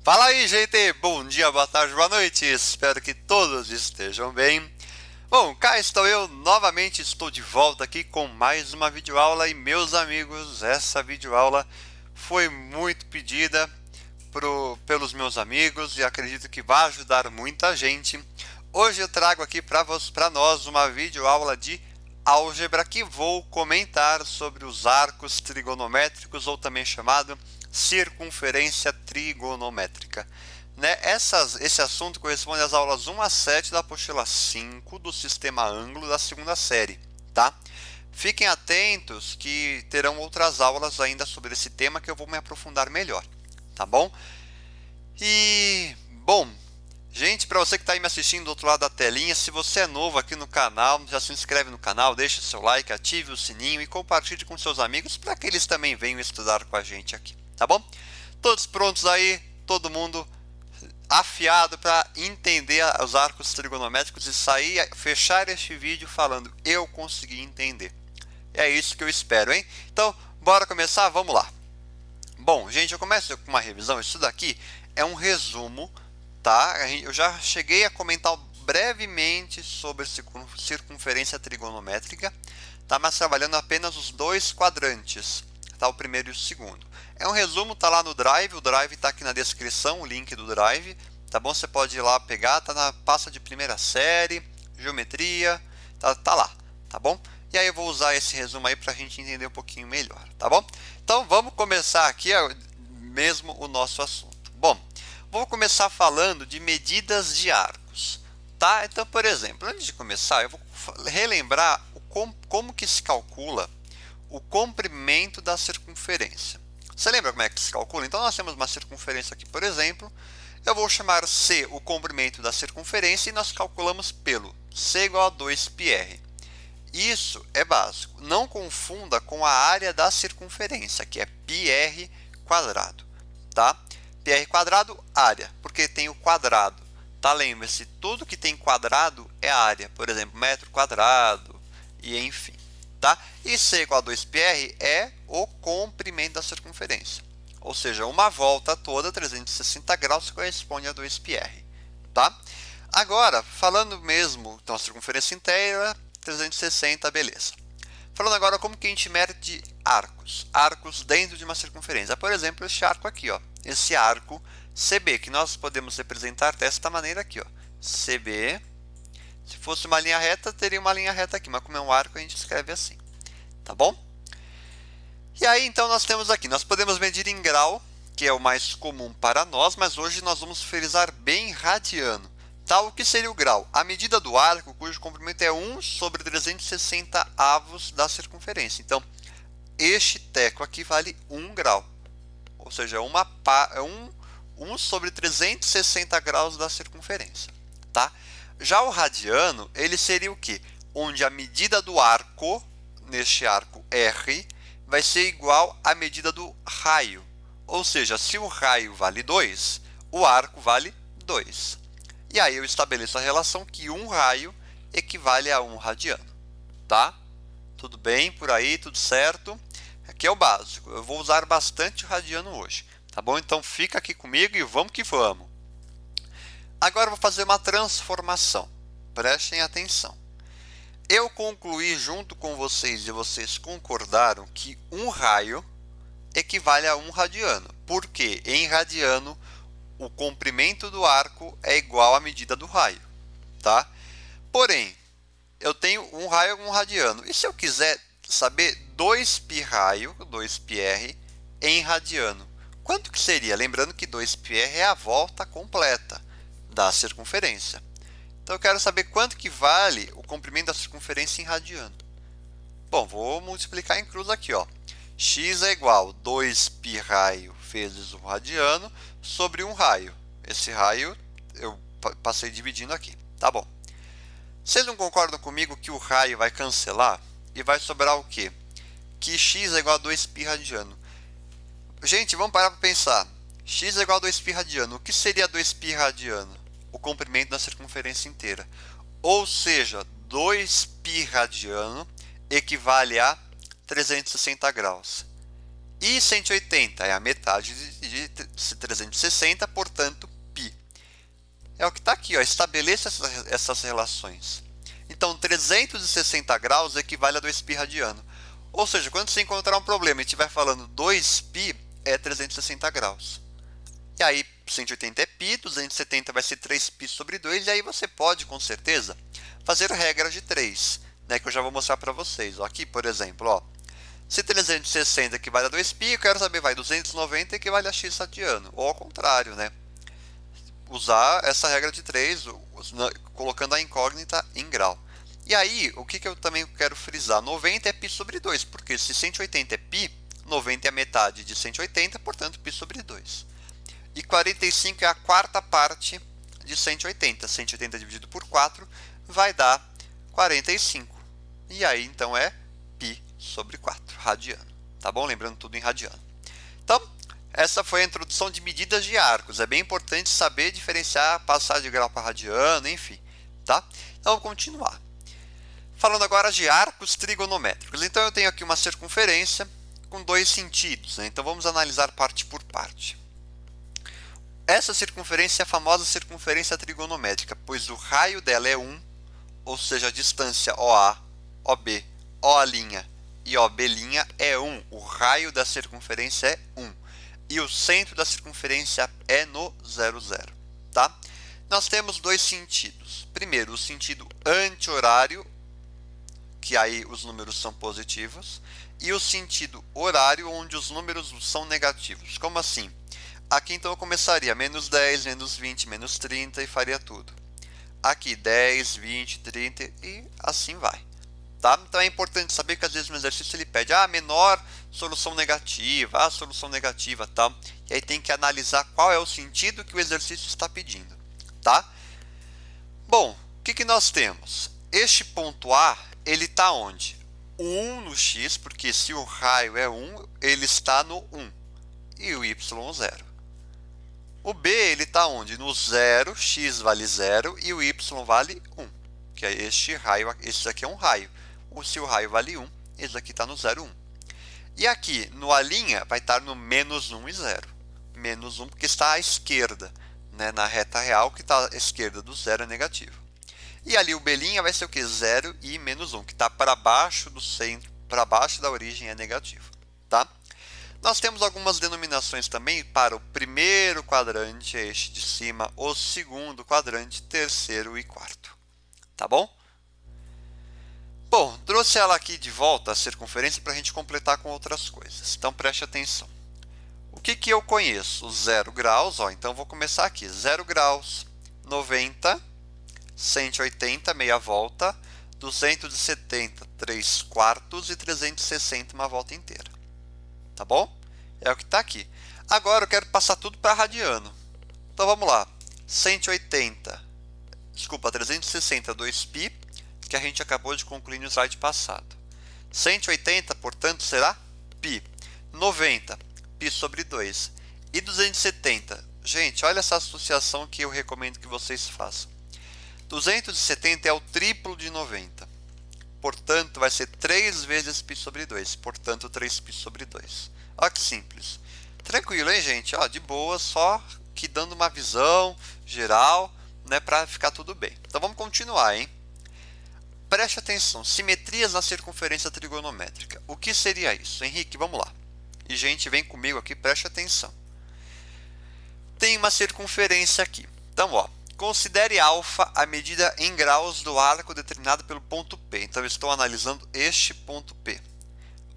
Fala aí, gente! Bom dia, boa tarde, boa noite. Espero que todos estejam bem. Bom, cá estou eu novamente, estou de volta aqui com mais uma videoaula e meus amigos, essa videoaula foi muito pedida pelos meus amigos e acredito que vai ajudar muita gente. Hoje eu trago aqui para nós uma videoaula de álgebra que vou comentar sobre os arcos trigonométricos ou também chamado circunferência trigonométrica. Né? Esse assunto corresponde às aulas 1 a 7 da apostila 5 do sistema ângulo da segunda série. Tá? Fiquem atentos que terão outras aulas ainda sobre esse tema que eu vou me aprofundar melhor. Tá bom? E, bom, gente, para você que está aí me assistindo do outro lado da telinha, se você é novo aqui no canal, já se inscreve no canal, deixe seu like, ative o sininho e compartilhe com seus amigos para que eles também venham estudar com a gente aqui, tá bom? Todos prontos aí, todo mundo afiado para entender os arcos trigonométricos e sair, fechar este vídeo falando, eu consegui entender. É isso que eu espero, hein? Então, bora começar? Vamos lá. Bom, gente, eu começo com uma revisão. Isso daqui é um resumo, tá? Eu já cheguei a comentar brevemente sobre circunferência trigonométrica, tá? Mas trabalhando apenas os dois quadrantes, tá? O primeiro e o segundo. É um resumo, tá lá no Drive, o Drive tá aqui na descrição, o link do Drive, tá bom? Você pode ir lá pegar, tá na pasta de primeira série, geometria, tá lá, tá bom? E aí eu vou usar esse resumo aí para a gente entender um pouquinho melhor, tá bom? Então vamos começar aqui mesmo o nosso assunto. Bom, vou começar falando de medidas de arcos, tá? Então, por exemplo, antes de começar, eu vou relembrar como que se calcula o comprimento da circunferência. Você lembra como é que se calcula? Então nós temos uma circunferência aqui, por exemplo, eu vou chamar C o comprimento da circunferência e nós calculamos pelo C igual a 2πr. Isso é básico. Não confunda com a área da circunferência, que é πr quadrado, tá? Πr quadrado, área, porque tem o quadrado, tá? Lembre-se, tudo que tem quadrado é área, por exemplo, metro quadrado e enfim, tá? E C igual a 2πr é o comprimento da circunferência, ou seja, uma volta toda, 360 graus, corresponde a 2πr, tá? Agora, falando mesmo, então a circunferência inteira, 360, beleza. Falando agora como que a gente mede arcos dentro de uma circunferência. Por exemplo, esse arco aqui, ó, esse arco CB, que nós podemos representar desta maneira aqui, ó, CB. Se fosse uma linha reta, teria uma linha reta aqui, mas como é um arco, a gente escreve assim, tá bom? E aí, então, nós temos aqui, nós podemos medir em grau, que é o mais comum para nós, mas hoje nós vamos frisar bem radiano. Tá? O que seria o grau? A medida do arco cujo comprimento é 1 sobre 360 avos da circunferência. Então, este teco aqui vale 1 grau, ou seja, 1 sobre 360 graus da circunferência. Tá? Já o radiano, ele seria o quê? Onde a medida do arco, neste arco R, vai ser igual à medida do raio. Ou seja, se o raio vale 2, o arco vale 2. E aí eu estabeleço a relação que um raio equivale a um radiano, tá? Tudo bem por aí, tudo certo? Aqui é o básico. Eu vou usar bastante o radiano hoje, tá bom? Então fica aqui comigo e vamos que vamos. Agora eu vou fazer uma transformação. Prestem atenção. Eu concluí junto com vocês e vocês concordaram que um raio equivale a um radiano. Porque em radiano o comprimento do arco é igual à medida do raio, tá? Porém, eu tenho um raio e um radiano. E se eu quiser saber 2π raio, 2πr, em radiano? Quanto que seria? Lembrando que 2πr é a volta completa da circunferência. Então, eu quero saber quanto que vale o comprimento da circunferência em radiano. Bom, vou multiplicar em cruz aqui, ó. X é igual a 2π raio vezes o radiano sobre um raio. Esse raio eu passei dividindo aqui, tá bom? Vocês não concordam comigo que o raio vai cancelar e vai sobrar o quê? Que x é igual a 2π radiano. Gente, vamos parar para pensar. X é igual a 2π radiano. O que seria 2π radiano? O comprimento da circunferência inteira. Ou seja, 2π radiano equivale a 360 graus. E 180 é a metade de 360, portanto, π. É o que está aqui, ó, estabeleça essas relações. Então, 360 graus equivale a 2π radiano. Ou seja, quando você encontrar um problema e estiver falando 2π, é 360 graus. E aí, 180 é π, 270 vai ser 3π sobre 2, e aí você pode, com certeza, fazer regra de 3, né, que eu já vou mostrar para vocês. Ó, aqui, por exemplo, ó, se 360 equivale a 2π, eu quero saber, 290 equivale a x radiano, ou ao contrário, né? Usar essa regra de 3, colocando a incógnita em grau. E aí, o que eu também quero frisar? 90 é π sobre 2, porque se 180 é π, 90 é a metade de 180, portanto, π sobre 2. E 45 é a quarta parte de 180. 180 dividido por 4 vai dar 45. E aí, então, é π sobre 4, radiano. Tá bom? Lembrando tudo em radiano. Então, essa foi a introdução de medidas de arcos. É bem importante saber diferenciar, passar de grau para radiano, enfim. Tá? Então, vamos continuar. Falando agora de arcos trigonométricos. Então, eu tenho aqui uma circunferência com dois sentidos, né? Então, vamos analisar parte por parte. Essa circunferência é a famosa circunferência trigonométrica, pois o raio dela é 1, ou seja, a distância OA, OB, OA' e OB' é 1. O raio da circunferência é 1. E o centro da circunferência é no 0, 0. Tá? Nós temos dois sentidos. Primeiro, o sentido anti-horário, que aí os números são positivos, e o sentido horário, onde os números são negativos. Como assim? Aqui, então, eu começaria menos 10, menos 20, menos 30 e faria tudo. Aqui, 10, 20, 30 e assim vai. Tá? Então, é importante saber que, às vezes, no exercício ele pede menor solução negativa, solução negativa, tal. E aí tem que analisar qual é o sentido que o exercício está pedindo. Tá? Bom, o que nós temos? Este ponto A, ele está onde? 1 no x, porque se o raio é 1, ele está no 1. E o y, 0. O B, ele está onde? No 0, x vale 0 e o y vale 1. Que é este raio, esse aqui é um raio. Se o raio vale 1, esse aqui está no 0, 1. E aqui, no A', vai estar no menos 1 e 0. Menos 1 porque está à esquerda, né? Na reta real, que está à esquerda do 0 é negativo. E ali o B' vai ser o que? 0 e menos 1, que está para baixo do centro, para baixo da origem é negativo. Tá? Nós temos algumas denominações também para o primeiro quadrante, este de cima, o segundo quadrante, terceiro e quarto. Tá bom? Bom, trouxe ela aqui de volta, a circunferência, para a gente completar com outras coisas. Então, preste atenção. O que eu conheço? 0 graus, ó, então vou começar aqui. 0 graus, 90, 180, meia volta, 270, 3 quartos e 360, uma volta inteira. Tá bom? É o que está aqui. Agora eu quero passar tudo para radiano. Então vamos lá. 360, 2π, que a gente acabou de concluir no slide passado. 180, portanto, será π. 90, π sobre 2. E 270, gente, olha essa associação que eu recomendo que vocês façam. 270 é o triplo de 90. Portanto, vai ser 3 vezes π sobre 2. Portanto, 3π sobre 2. Olha que simples. Tranquilo, hein, gente? Ó, de boa, só que dando uma visão geral, né, para ficar tudo bem. Então, vamos continuar, hein? Preste atenção. Simetrias na circunferência trigonométrica. O que seria isso? Henrique, vamos lá. E, gente, vem comigo aqui, preste atenção. Tem uma circunferência aqui. Então, ó. Considere alfa a medida em graus do arco determinado pelo ponto P. Então, eu estou analisando este ponto P,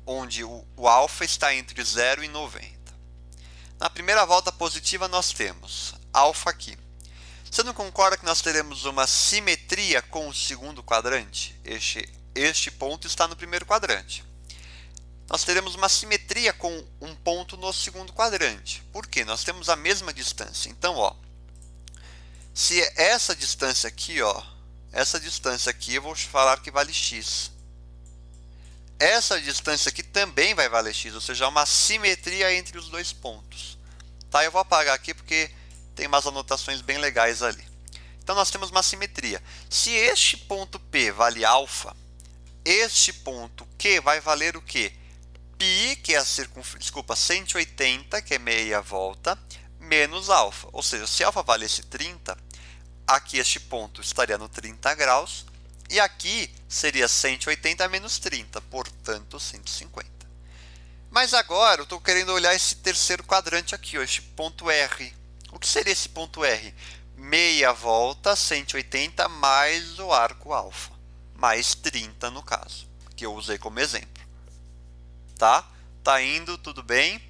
onde o alfa está entre 0 e 90. Na primeira volta positiva, nós temos alfa aqui. Você não concorda que nós teremos uma simetria com o segundo quadrante? Este ponto está no primeiro quadrante. Nós teremos uma simetria com um ponto no segundo quadrante. Por quê? Nós temos a mesma distância. Então, ó. Se essa distância aqui, ó, essa distância aqui eu vou falar que vale x. Essa distância aqui também vai valer x, ou seja, há uma simetria entre os dois pontos. Tá? Eu vou apagar aqui porque tem umas anotações bem legais ali. Então, nós temos uma simetria. Se este ponto P vale alfa, este ponto Q vai valer o quê? π, que é a 180, que é meia volta, menos alfa. Ou seja, se alfa valesse 30, aqui este ponto estaria no 30 graus, e aqui seria 180 menos 30, portanto 150. Mas agora eu estou querendo olhar esse terceiro quadrante aqui, ó, este ponto R. O que seria esse ponto R? Meia volta, 180 mais o arco alfa, mais 30 no caso, que eu usei como exemplo. Tá? Tá indo, tudo bem?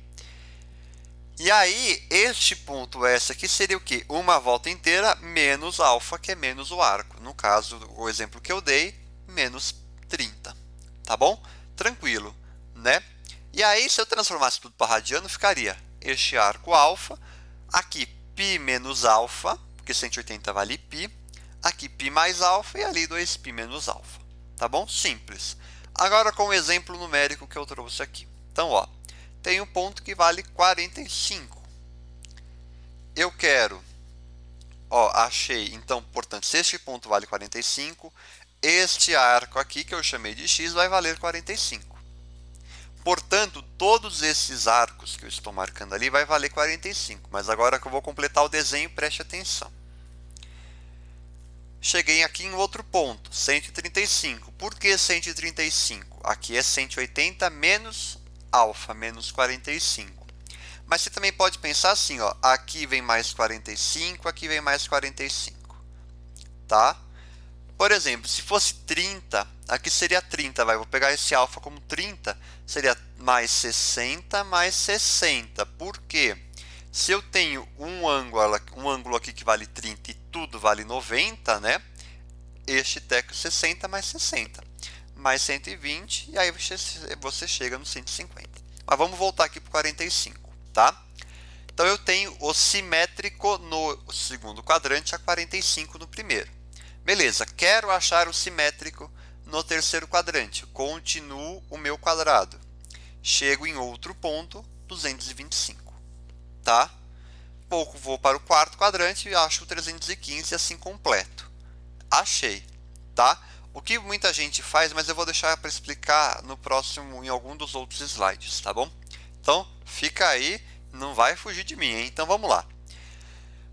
E aí, este ponto S aqui seria o quê? Uma volta inteira menos alfa, que é menos o arco. No caso, o exemplo que eu dei, menos 30. Tá bom? Tranquilo, né? E aí, se eu transformasse tudo para radiano, ficaria este arco alfa, aqui π menos alfa, porque 180 vale π, aqui π mais alfa e ali 2π menos alfa. Tá bom? Simples. Agora com o exemplo numérico que eu trouxe aqui. Então, ó, tem um ponto que vale 45. Eu quero, ó, achei, então, portanto, se este ponto vale 45, este arco aqui, que eu chamei de x, vai valer 45. Portanto, todos esses arcos que eu estou marcando ali vai valer 45. Mas agora que eu vou completar o desenho, preste atenção. Cheguei aqui em outro ponto, 135. Por que 135? Aqui é 180 menos alfa, menos 45. Mas você também pode pensar assim, ó, aqui vem mais 45, aqui vem mais 45. Tá? Por exemplo, se fosse 30, aqui seria 30, vou pegar esse alfa como 30, seria mais 60 mais 60. Por quê? Se eu tenho um ângulo aqui que vale 30 e tudo vale 90, né? Este teco 60 mais 60, mais 120, e aí você chega no 150. Mas vamos voltar aqui para o 45, tá? Então, eu tenho o simétrico no segundo quadrante a 45 no primeiro. Beleza, quero achar o simétrico no terceiro quadrante. Continuo o meu quadrado. Chego em outro ponto, 225. Tá? Pouco vou para o quarto quadrante e acho o 315 assim completo. Achei. Tá? O que muita gente faz, mas eu vou deixar para explicar no próximo, em algum dos outros slides, tá bom? Então, fica aí, não vai fugir de mim, hein? Então, vamos lá.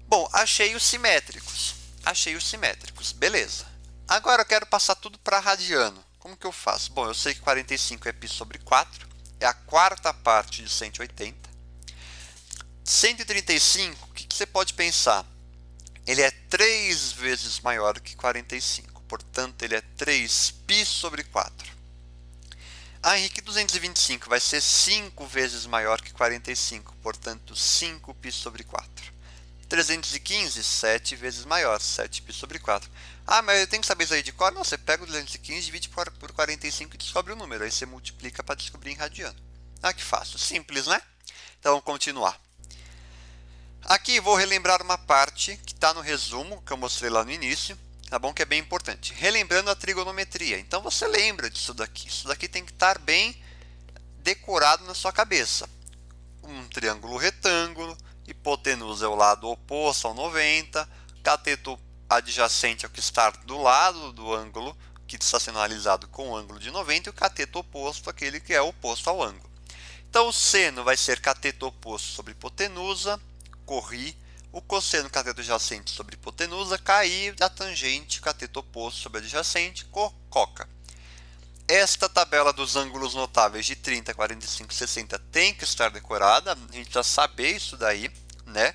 Bom, achei os simétricos. Achei os simétricos, beleza. Agora eu quero passar tudo para radiano. Como que eu faço? Bom, eu sei que 45 é π sobre 4, é a quarta parte de 180. 135, o que você pode pensar? Ele é 3 vezes maior que 45, portanto, ele é 3π sobre 4. Ah, Henrique, 225 vai ser 5 vezes maior que 45, portanto, 5π sobre 4. 315, 7 vezes maior, 7π sobre 4. Ah, mas eu tenho que saber isso aí de cor? Não, você pega o 215, divide por 45 e descobre o número. Aí você multiplica para descobrir em radiano. Ah, que fácil. Simples, né? Então, vamos continuar. Aqui vou relembrar uma parte que está no resumo, que eu mostrei lá no início, tá bom? Que é bem importante. Relembrando a trigonometria. Então, você lembra disso daqui. Isso daqui tem que estar bem decorado na sua cabeça. Um triângulo retângulo, hipotenusa é o lado oposto ao 90, cateto adjacente é o que está do lado do ângulo que está sendo analisado com o ângulo de 90 e o cateto oposto aquele que é oposto ao ângulo. Então, o seno vai ser cateto oposto sobre hipotenusa, corri, o cosseno cateto adjacente sobre hipotenusa, caí, a tangente cateto oposto sobre adjacente, coca. Esta tabela dos ângulos notáveis de 30, 45 e 60 tem que estar decorada, a gente já saber isso daí, né?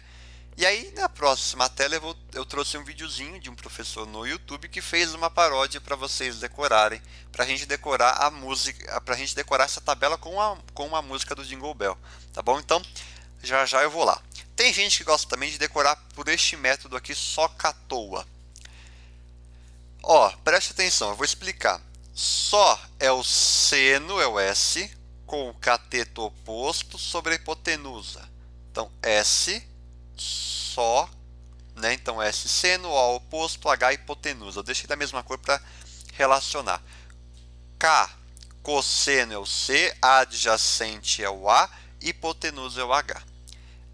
E aí, na próxima tela, eu trouxe um videozinho de um professor no YouTube que fez uma paródia para vocês decorarem, para a gente decorar a música, para a gente decorar essa tabela com uma música do Jingle Bell, tá bom? Então, já já eu vou lá. Tem gente que gosta também de decorar por este método aqui, só à toa. Ó, preste atenção, eu vou explicar. Só é o seno, é o S, com o cateto oposto sobre a hipotenusa. Então, S, só, né? Então, S seno, O oposto, H hipotenusa. Eu deixei da mesma cor para relacionar. K, cosseno é o C, adjacente é o A, hipotenusa é o H.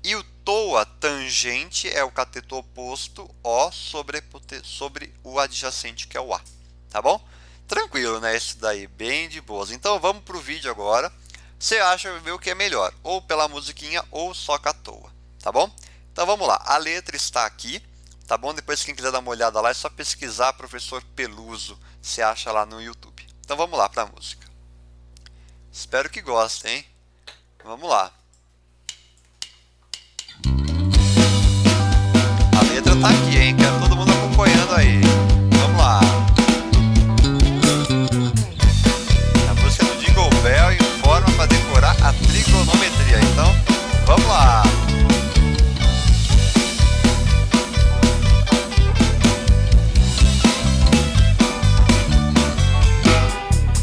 E o TOA, tangente, é o cateto oposto, O, sobre o adjacente, que é o A. Tá bom? Tranquilo, né? Isso daí, bem de boas. Então, vamos para o vídeo agora. Você acha ver o que é melhor, ou pela musiquinha ou só com a toa, tá bom? Então vamos lá, a letra está aqui, tá bom? Depois quem quiser dar uma olhada lá é só pesquisar Professor Peluso, você acha lá no YouTube. Então vamos lá para a música. Espero que gostem, hein? Vamos lá. A letra tá aqui, hein? Quero todo mundo acompanhando aí. Vamos lá. A música do Jingle Bell informa para decorar a trigonometria. Então, vamos lá.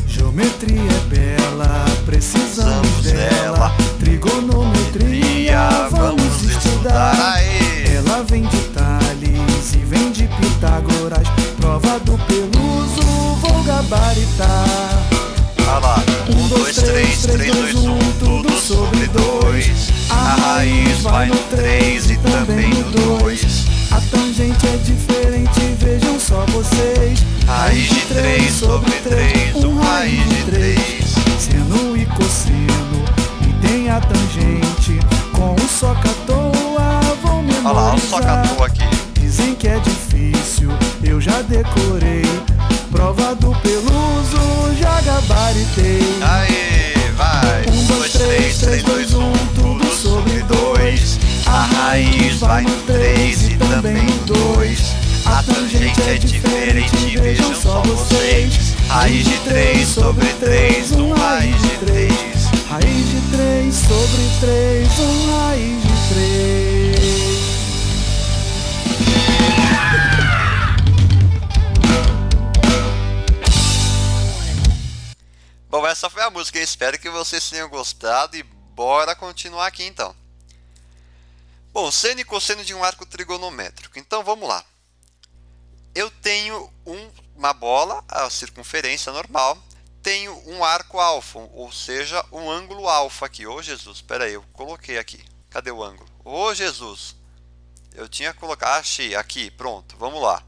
Geometria é bela, precisamos dela. Trigonometria, vamos estudar. Aí. Ela vem de Tales e vem de Pitágoras. Prova do Peluso, vou gabaritar. Olha lá. 1, 2, 3, 3, 2, 1, tudo sobre 2. A raiz vai no 3 e também no 2. A tangente é diferente, vejam só vocês. Raiz de 3 sobre 3, raiz de 3. Seno e cosseno, e tem a tangente. Com um só à toa, vão memorizar. Olha lá, um só à toa aqui. Dizem que é difícil, eu já decorei. Prova do Peluso, já gabaritei. Aí, vai. 1, 2, 3, 3, 2, 1, tudo sobre 2. A raiz vai no 3 e também no 2. A tangente é diferente, vejam só vocês. Raiz de 3 sobre 3, raiz de 3. Raiz de 3 sobre 3, raiz de 3. Bom, essa foi a música. Eu espero que vocês tenham gostado e bora continuar aqui então. Bom, seno e cosseno de um arco trigonométrico. Então vamos lá. Eu tenho uma bola, a circunferência normal, tenho um arco alfa, ou seja, um ângulo alfa aqui. Ô Jesus, espera aí, eu coloquei aqui. Cadê o ângulo? Ô Jesus, eu tinha que colocar, achei, aqui, pronto, vamos lá.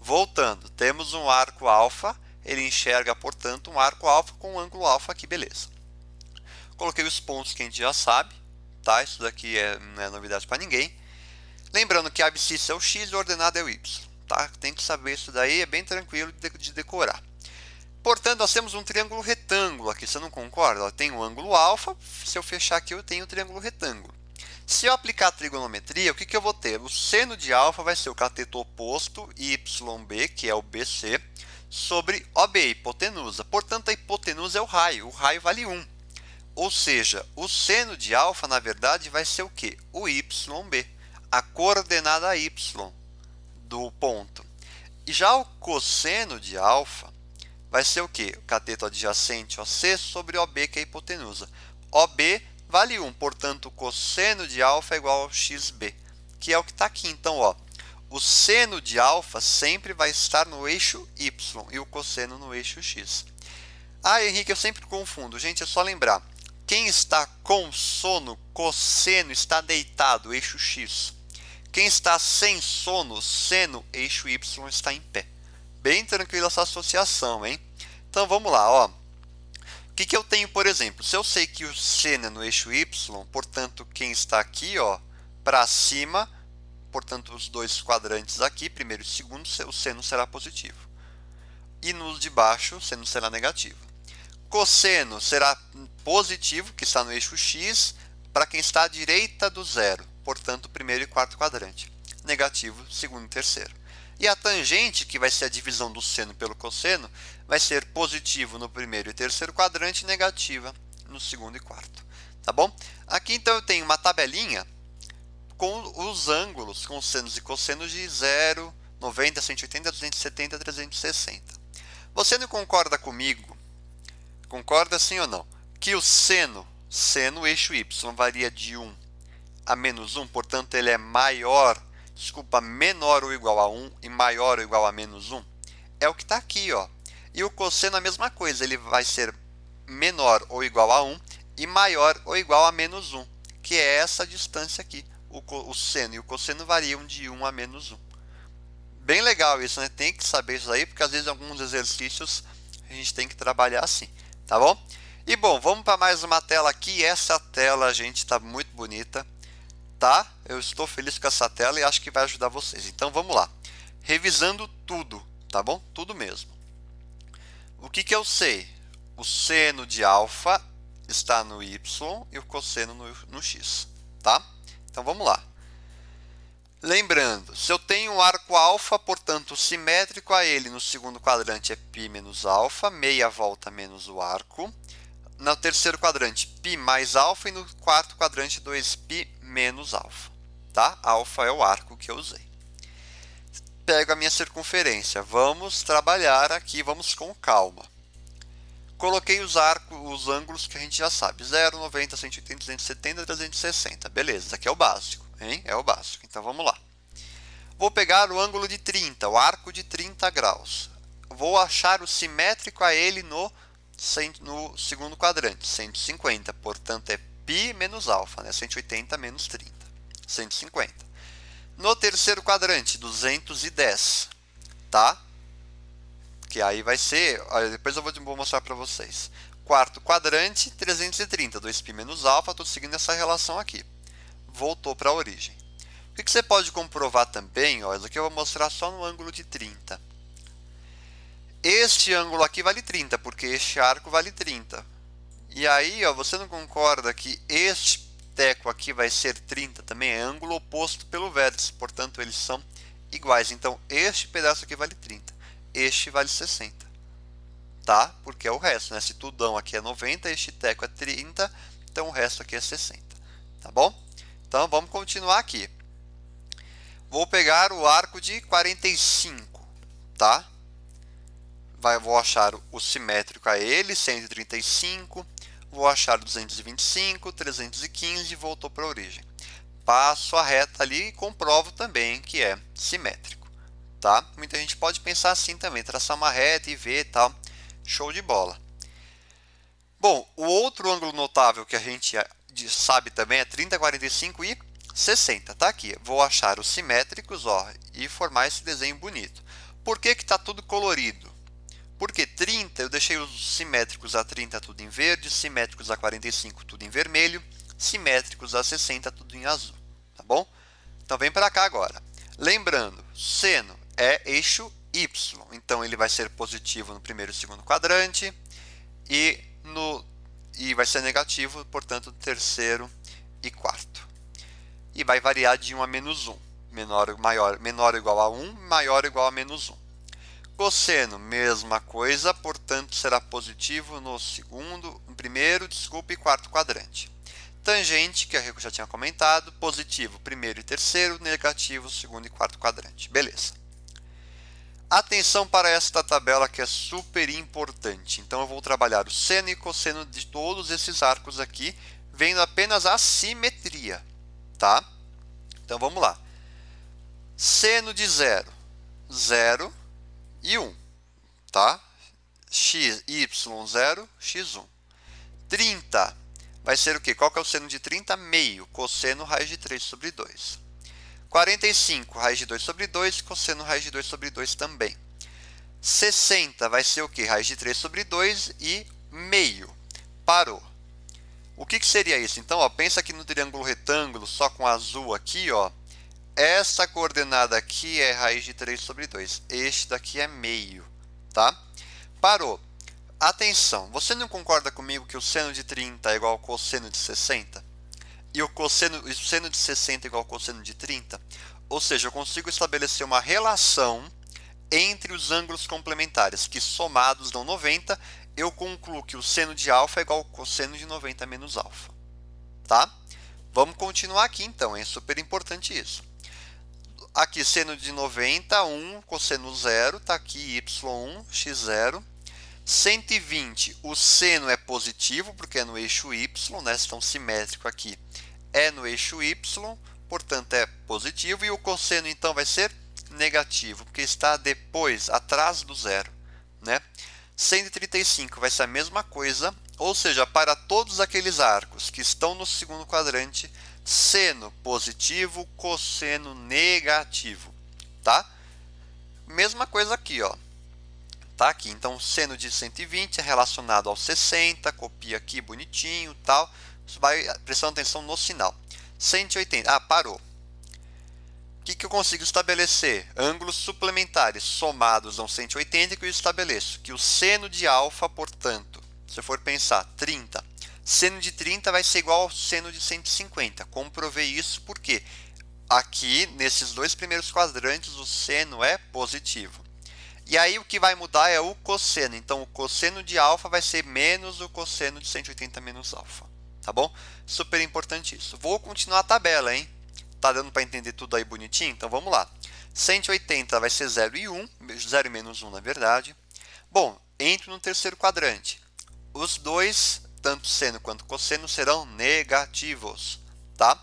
Voltando, temos um arco alfa, ele enxerga, portanto, um arco alfa com um ângulo alfa aqui, beleza. Coloquei os pontos que a gente já sabe, tá? Isso daqui não é novidade para ninguém. Lembrando que a abscissa é o x e o ordenado é o y. Tá? Tem que saber isso daí, é bem tranquilo de decorar. Portanto, nós temos um triângulo retângulo aqui, você não concorda? Ó, tem um ângulo alfa, se eu fechar aqui eu tenho um triângulo retângulo. Se eu aplicar a trigonometria, o que eu vou ter? O seno de alfa vai ser o cateto oposto, YB, que é o BC, sobre OB, hipotenusa. Portanto, a hipotenusa é o raio vale 1. Ou seja, o seno de alfa, na verdade, vai ser o quê? O YB, a coordenada Y do ponto. E já o cosseno de alfa vai ser o que? O cateto adjacente OC sobre OB, que é a hipotenusa. OB vale 1, portanto, o cosseno de alfa é igual ao XB, que é o que está aqui. Então, ó, o seno de alfa sempre vai estar no eixo Y e o cosseno no eixo X. Ah, Henrique, eu sempre confundo. Gente, é só lembrar. Quem está com sono, cosseno, está deitado, eixo X. Quem está sem sono, seno, eixo Y, está em pé. Bem tranquila essa associação, hein? Então vamos lá, ó. O que eu tenho, por exemplo? Se eu sei que o seno é no eixo Y, portanto, quem está aqui, ó, para cima, portanto, os dois quadrantes aqui, primeiro e segundo, o seno será positivo. E nos de baixo, o seno será negativo. Cosseno será positivo, que está no eixo X, para quem está à direita do zero. Portanto, primeiro e quarto quadrante. Negativo, segundo e terceiro. E a tangente, que vai ser a divisão do seno pelo cosseno, vai ser positivo no primeiro e terceiro quadrante e negativa no segundo e quarto. Tá bom? Aqui, então, eu tenho uma tabelinha com os ângulos, com os senos e cossenos de 0, 90, 180, 270, 360. Você não concorda comigo? Concorda sim ou não? Que o seno eixo Y, varia de 1 a menos 1, portanto, ele é menor ou igual a 1 e maior ou igual a menos 1. É o que está aqui, ó. E o cosseno a mesma coisa, ele vai ser menor ou igual a 1 e maior ou igual a menos 1, que é essa distância aqui. O seno e o cosseno variam de 1 a menos 1. Bem legal isso, né? Tem que saber isso aí, porque às vezes em alguns exercícios a gente tem que trabalhar assim, tá bom? E bom, vamos para mais uma tela aqui. Essa tela, gente, está muito bonita, tá? Eu estou feliz com essa tela e acho que vai ajudar vocês. Então vamos lá. Revisando tudo, tá bom? Tudo mesmo. O que eu sei? O seno de alfa está no y e o cosseno no x, tá? Então vamos lá. Lembrando, se eu tenho um arco alfa, portanto, simétrico a ele no segundo quadrante é π menos alfa, meia volta menos o arco. No terceiro quadrante, π mais alfa, e no quarto quadrante, 2π menos alfa. Tá? Alfa é o arco que eu usei. Pego a minha circunferência. Vamos trabalhar aqui, vamos com calma. Coloquei os ângulos que a gente já sabe. 0, 90, 180, 270, 360. Beleza, isso aqui é o básico, hein? É o básico. Então vamos lá. Vou pegar o ângulo de 30, o arco de 30 graus. Vou achar o simétrico a ele no segundo quadrante, 150. Portanto, é π menos alfa, né? 180 menos 30, 150. No terceiro quadrante, 210, tá? Que aí vai ser, depois eu vou mostrar para vocês. Quarto quadrante, 330, 2π menos alfa, estou seguindo essa relação aqui. Voltou para a origem. O que você pode comprovar também, ó, isso aqui eu vou mostrar só no ângulo de 30. Este ângulo aqui vale 30, porque este arco vale 30. E aí, ó, você não concorda que este teco aqui vai ser 30 também? É ângulo oposto pelo vértice, portanto, eles são iguais. Então, este pedaço aqui vale 30, este vale 60. Tá? Porque é o resto, né? Se tudão aqui é 90, este teco é 30, então o resto aqui é 60. Tá bom? Então, vamos continuar aqui. Vou pegar o arco de 45, tá? Vou achar o simétrico a ele, 135. Vou achar 225, 315 e voltou para a origem. Passo a reta ali e comprovo também que é simétrico, tá? Muita gente pode pensar assim também, traçar uma reta e ver e tal. Show de bola. Bom, o outro ângulo notável que a gente sabe também é 30, 45 e 60. Tá aqui. Vou achar os simétricos, ó, e formar esse desenho bonito. Por que está tudo colorido? Porque 30, eu deixei os simétricos a 30 tudo em verde, simétricos a 45 tudo em vermelho, simétricos a 60 tudo em azul, tá bom? Então vem para cá agora. Lembrando, seno é eixo y, então ele vai ser positivo no primeiro e segundo quadrante e vai ser negativo, portanto, no terceiro e quarto. E vai variar de 1 a menos 1, menor ou igual a 1, maior ou igual a menos 1. Cosseno, mesma coisa, portanto, será positivo no primeiro e quarto quadrante. Tangente, que eu já tinha comentado, positivo primeiro e terceiro, negativo segundo e quarto quadrante. Beleza. Atenção para esta tabela que é super importante. Então, eu vou trabalhar o seno e cosseno de todos esses arcos aqui, vendo apenas a simetria, tá? Então, vamos lá. Seno de 0, 0 e 1, tá? y0, x1. 30 vai ser o quê? Qual que é o seno de 30? Meio, cosseno raiz de 3 sobre 2. 45, raiz de 2 sobre 2, cosseno raiz de 2 sobre 2 também. 60 vai ser o quê? Raiz de 3 sobre 2 e meio. Parou. O que seria isso? Então, ó, pensa aqui no triângulo retângulo, só com azul aqui, ó. Essa coordenada aqui é raiz de 3 sobre 2. Este daqui é meio, tá? Parou. Atenção, você não concorda comigo que o seno de 30 é igual ao cosseno de 60? E o seno de 60 é igual ao cosseno de 30? Ou seja, eu consigo estabelecer uma relação entre os ângulos complementares, que somados dão 90, eu concluo que o seno de alfa é igual ao cosseno de 90 menos alfa, tá? Vamos continuar aqui então, é super importante isso. Aqui, seno de 90, 1, cosseno 0, está aqui y1, x0. 120, o seno é positivo, porque é no eixo y, né? Então, simétrico aqui é no eixo y, portanto, é positivo. E o cosseno, então, vai ser negativo, porque está depois, atrás do zero, né? 135 vai ser a mesma coisa, ou seja, para todos aqueles arcos que estão no segundo quadrante, seno positivo, cosseno negativo, tá? Mesma coisa aqui, ó. tá aqui. Então, o seno de 120 é relacionado ao 60, copia aqui bonitinho, tal. Isso vai prestando atenção no sinal. 180, parou. O que eu consigo estabelecer? Ângulos suplementares somados a 180 que eu estabeleço. Que o seno de alfa, portanto, se eu for pensar 30, seno de 30 vai ser igual ao seno de 150. Comprovei isso porque aqui, nesses dois primeiros quadrantes, o seno é positivo. E aí o que vai mudar é o cosseno. Então, o cosseno de alfa vai ser menos o cosseno de 180 menos alfa. Tá bom? Super importante isso. Vou continuar a tabela, hein? Tá dando para entender tudo aí bonitinho? Então, vamos lá. 180 vai ser 0 e 1. 0 e menos 1, na verdade. Bom, entro no terceiro quadrante. Os dois, tanto seno quanto cosseno, serão negativos. Tá?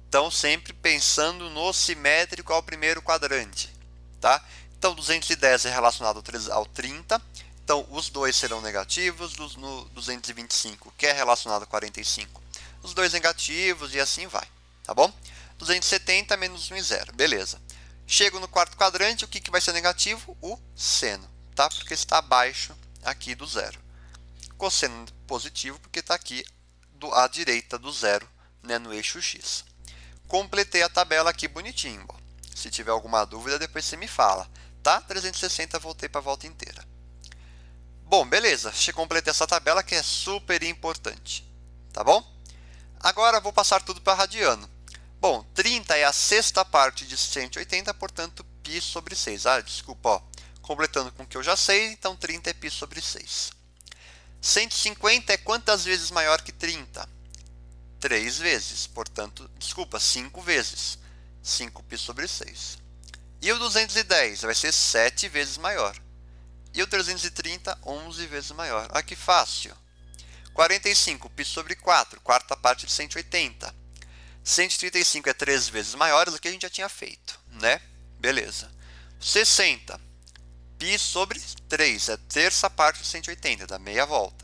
Então, sempre pensando no simétrico ao primeiro quadrante. Tá? Então, 210 é relacionado ao 30. Então, os dois serão negativos. No 225, que é relacionado ao 45, os dois negativos e assim vai. Tá bom? 270 menos 1 e 0. Beleza. Chego no quarto quadrante, o que vai ser negativo? O seno. Tá? Porque está abaixo aqui do zero. Cosseno positivo, porque está aqui à direita do zero, né, no eixo X. Completei a tabela aqui bonitinho. Bom, se tiver alguma dúvida, depois você me fala. Tá? 360, voltei para a volta inteira. Bom, beleza. Completei essa tabela que é super importante. Tá bom? Agora vou passar tudo para radiano. Bom, 30 é a sexta parte de 180, portanto, π sobre 6. Desculpa, ó. Completando com o que eu já sei, então 30 é π sobre 6. 150 é quantas vezes maior que 30? 3 vezes, portanto, 5 vezes. 5π sobre 6. E o 210 vai ser 7 vezes maior. E o 330, 11 vezes maior. Ah, que fácil. 45, π sobre 4, quarta parte de 180. 135 é 3 vezes maior do que a gente já tinha feito, né? Beleza. 60, π sobre 3, é terça parte de 180, dá meia volta.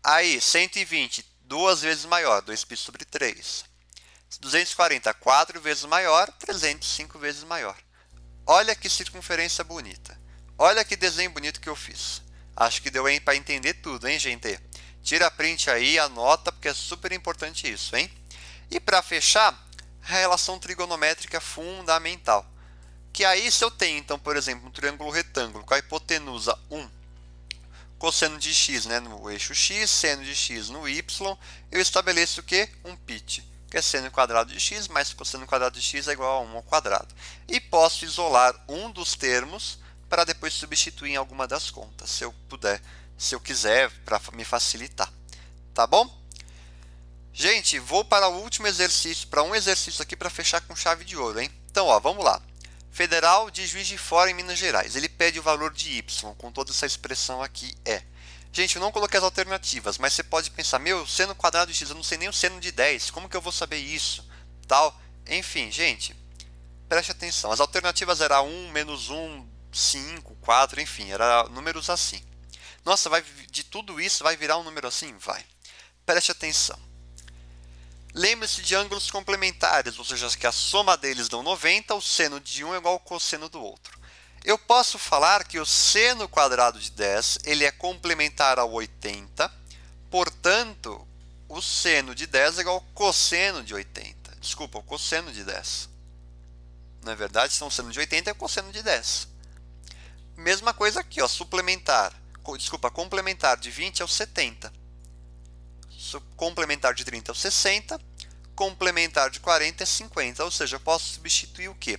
Aí, 120, 2 vezes maior, 2π sobre 3. 240, 4 vezes maior, 305 vezes maior. Olha que circunferência bonita. Olha que desenho bonito que eu fiz. Acho que deu para entender tudo, hein, gente? Tira a print aí, anota, porque é super importante isso, hein? E para fechar, a relação trigonométrica fundamental. Que aí, se eu tenho, então, por exemplo, um triângulo retângulo com a hipotenusa 1, cosseno de x, né, no eixo x, seno de x no y, eu estabeleço o quê? Um pitch, que é seno quadrado de x mais cosseno quadrado de x é igual a 1 ao quadrado. E posso isolar um dos termos para depois substituir em alguma das contas, se eu puder, se eu quiser, para me facilitar. Tá bom? Gente, vou para o último exercício, para um exercício aqui para fechar com chave de ouro, hein? Então, ó, vamos lá. Federal de Juiz de Fora, em Minas Gerais. Ele pede o valor de y, com toda essa expressão aqui, é. Gente, eu não coloquei as alternativas, mas você pode pensar, meu, seno quadrado de x, eu não sei nem o seno de 10, como que eu vou saber isso? Tal. Enfim, gente, preste atenção. As alternativas eram 1, menos 1, 5, 4, enfim, eram números assim. Nossa, de tudo isso vai virar um número assim? Vai. Preste atenção. Lembre-se de ângulos complementares, ou seja, que a soma deles dão 90, o seno de um é igual ao cosseno do outro. Eu posso falar que o seno quadrado de 10 ele é complementar ao 80, portanto, o seno de 10 é igual ao cosseno de 80. Desculpa, o cosseno de 10. Na verdade, então, o seno de 80 é o cosseno de 10. Mesma coisa aqui, ó, complementar de 20 é o 70. Complementar de 30 é o 60, complementar de 40 é 50, ou seja, eu posso substituir o quê?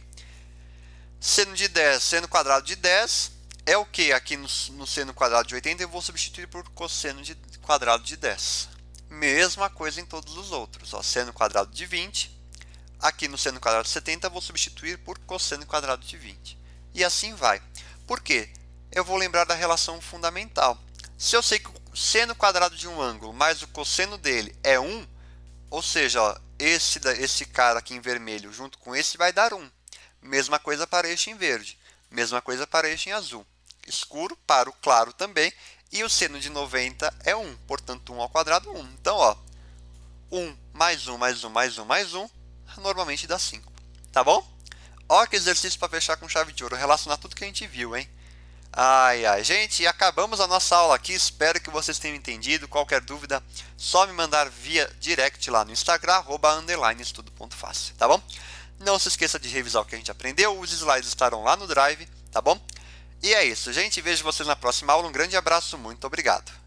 Seno de 10, seno quadrado de 10 é o que? Aqui no seno quadrado de 80 eu vou substituir por cosseno de quadrado de 10. Mesma coisa em todos os outros, ó, seno quadrado de 20, aqui no seno quadrado de 70 eu vou substituir por cosseno quadrado de 20. E assim vai. Por quê? Eu vou lembrar da relação fundamental. Se eu sei que o seno quadrado de um ângulo mais o cosseno dele é 1, ou seja, ó, esse cara aqui em vermelho junto com esse vai dar 1. Mesma coisa para este em verde. Mesma coisa para este em azul. Escuro para o claro também. E o seno de 90 é 1. Portanto, 1 ao quadrado, 1. Então, ó, 1 mais 1 mais 1 mais 1 mais 1 normalmente dá 5. Tá bom? Ó que exercício para fechar com chave de ouro. Relacionar tudo que a gente viu, hein? Ai, ai, gente, acabamos a nossa aula aqui, espero que vocês tenham entendido. Qualquer dúvida, só me mandar via direct lá no Instagram, @estudo.fácil, tá bom? Não se esqueça de revisar o que a gente aprendeu, os slides estarão lá no Drive, tá bom? E é isso, gente, vejo vocês na próxima aula, um grande abraço, muito obrigado.